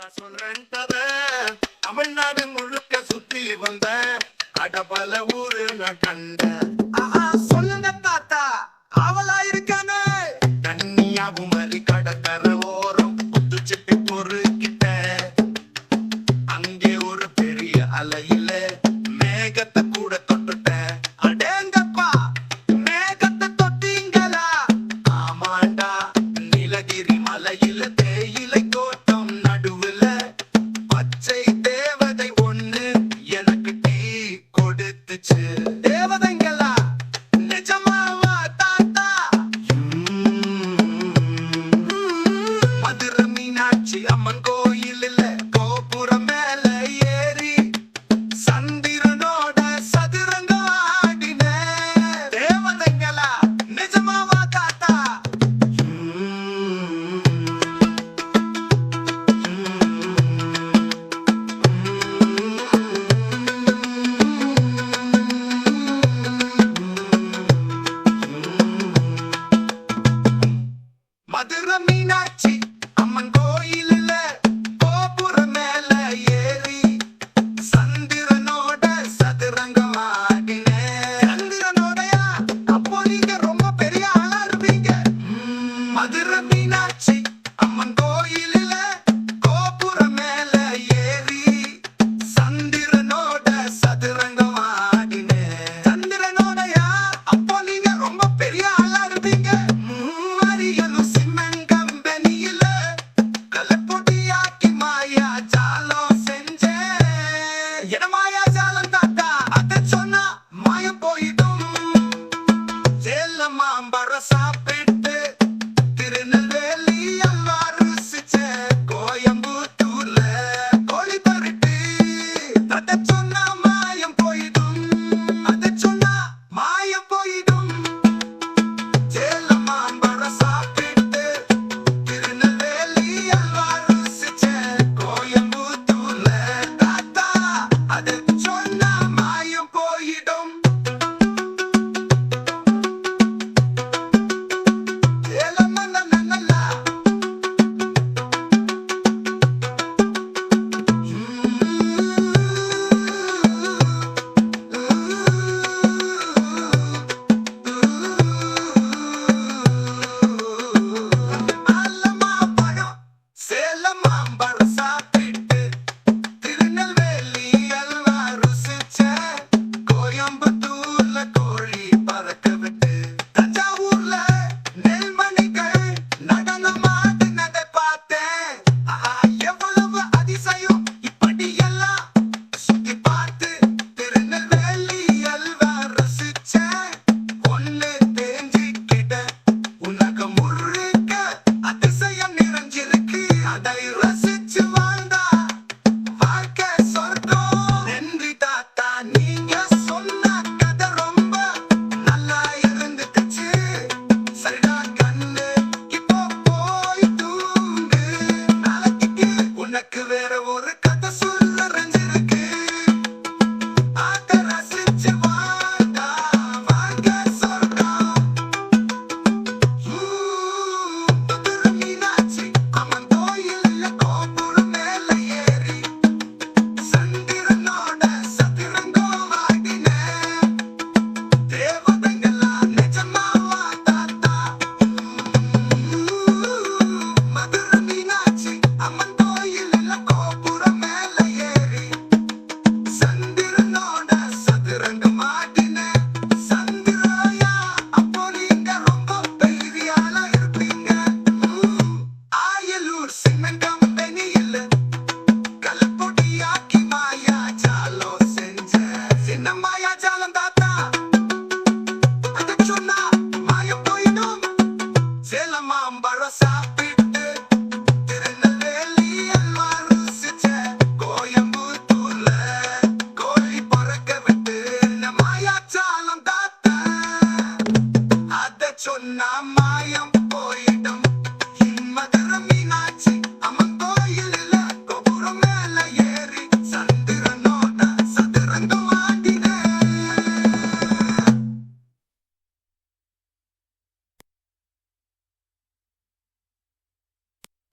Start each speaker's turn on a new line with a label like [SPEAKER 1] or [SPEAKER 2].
[SPEAKER 1] நான் சொல்றேன் கதை. தமிழ்நாடு முழுக்க சுத்தி வந்த பல ஊரு நான் கண்டேன். சொல்லுங்க தாத்தா, அவளா இருக்கானே கன்னியாகுமரி கடற்கரை ஓரம் புத்துச்சிட்டு பொறுக்கிட்ட. அங்கே ஒரு பெரிய அலையில மேகத்தை கூட தொட்டுட்டேன். அடேங்கப்பா, மேகத்தை தொட்டீங்களா? ஆமாண்டா, நீலகிரி மலையில தேயிலை தோட்டம் நடுவுல பச்சை தேவதை ஒண்ணு எனக்கு டீ கொடுத்துச்சு. தேவதைங்களா? நிஜமாவா தாத்தா? மதுரை மீனாட்சி அம்மன் கோயில் இல்ல